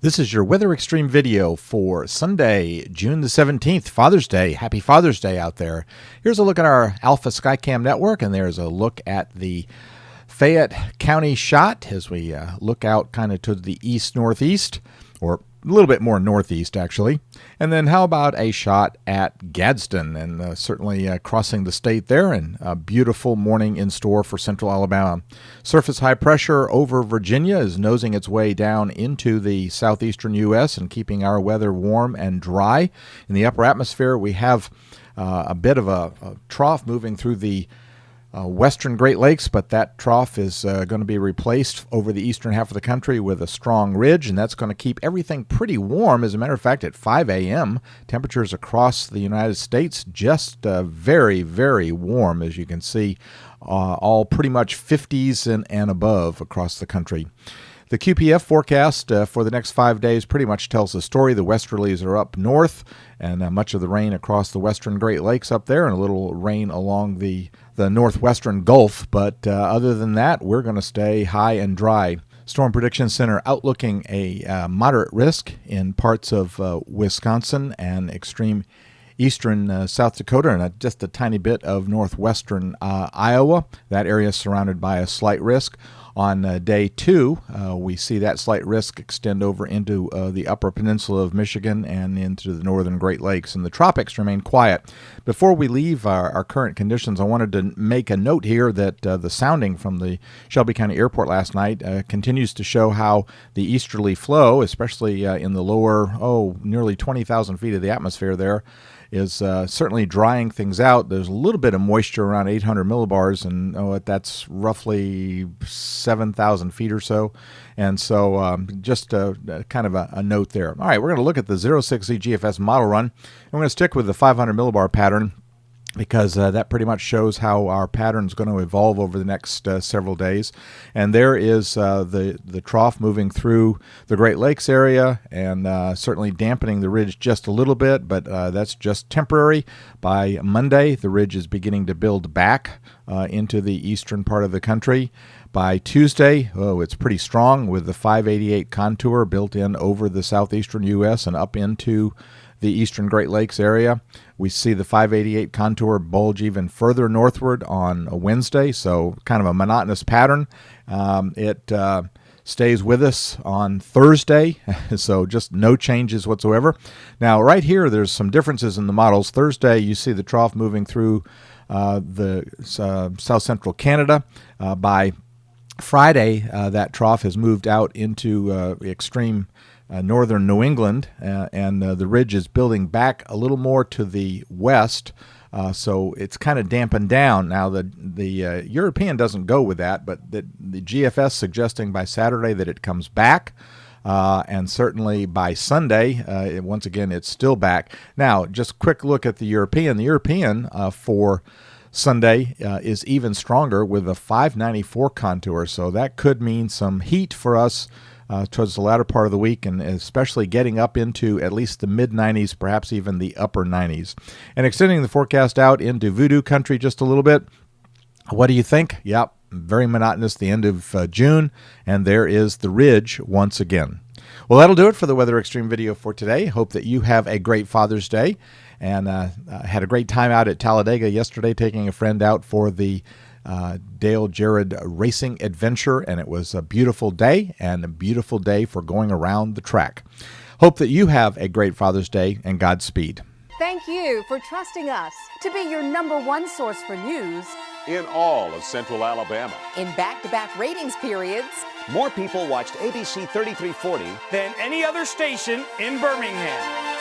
This is your Weather Extreme video for Sunday, June the 17th, Father's Day. Happy Father's Day out there. Here's a look at our Alpha Skycam network, and there's a look at the Fayette County shot as we look out kind of to the east-northeast, or a little bit more northeast, actually. And then how about a shot at Gadsden, and certainly crossing the state there, and a beautiful morning in store for central Alabama. Surface high pressure over Virginia is nosing its way down into the southeastern U.S. and keeping our weather warm and dry. In the upper atmosphere, we have a bit of a trough moving through the western Great Lakes, but that trough is going to be replaced over the eastern half of the country with a strong ridge, and that's going to keep everything pretty warm. As a matter of fact, at 5 a.m., temperatures across the United States just very, very warm, as you can see, all pretty much 50s and above across the country. The QPF forecast for the next 5 days pretty much tells the story. The westerlies are up north, and much of the rain across the western Great Lakes up there, and a little rain along the northwestern Gulf. But other than that, we're going to stay high and dry. Storm Prediction Center outlooking a moderate risk in parts of Wisconsin and extreme eastern South Dakota, and just a tiny bit of northwestern Iowa. That area is surrounded by a slight risk. On day 2, we see that slight risk extend over into the upper peninsula of Michigan and into the northern Great Lakes, and the tropics remain quiet. Before we leave our current conditions, I wanted to make a note here that the sounding from the Shelby County Airport last night continues to show how the easterly flow, especially in the lower, nearly 20,000 feet of the atmosphere there, is certainly drying things out. There's a little bit of moisture around 800 millibars, and that's roughly 7,000 feet or so. And so just kind of a note there. All right, we're going to look at the 06Z GFS model run. And we're going to stick with the 500 millibar pattern, because that pretty much shows how our pattern is going to evolve over the next several days. And there is the trough moving through the Great Lakes area and certainly dampening the ridge just a little bit, but that's just temporary. By Monday, the ridge is beginning to build back into the eastern part of the country. By Tuesday, it's pretty strong with the 588 contour built in over the southeastern U.S. and up into the eastern Great Lakes area. We see the 588 contour bulge even further northward on a Wednesday, so kind of a monotonous pattern. It stays with us on Thursday, so just no changes whatsoever. Now, right here, there's some differences in the models. Thursday, you see the trough moving through the south central Canada. By Friday, that trough has moved out into extreme northern New England, and the ridge is building back a little more to the west, so it's kind of dampened down. Now, the European doesn't go with that, but the GFS suggesting by Saturday that it comes back, and certainly by Sunday, once again, it's still back. Now, just quick look at the European. The European for Sunday is even stronger with a 594 contour, so that could mean some heat for us towards the latter part of the week, and especially getting up into at least the mid-90s, perhaps even the upper 90s. And extending the forecast out into voodoo country just a little bit. What do you think? Yep, very monotonous, the end of June, and there is the ridge once again. Well, that'll do it for the Weather Extreme video for today. Hope that you have a great Father's Day, and had a great time out at Talladega yesterday, taking a friend out for the Dale Jarrett Racing Adventure, and it was a beautiful day, and a beautiful day for going around the track. Hope that you have a great Father's Day, and Godspeed. Thank you for trusting us to be your #1 source for news in all of central Alabama. in back-to-back ratings periods. More people watched ABC 3340 than any other station in Birmingham.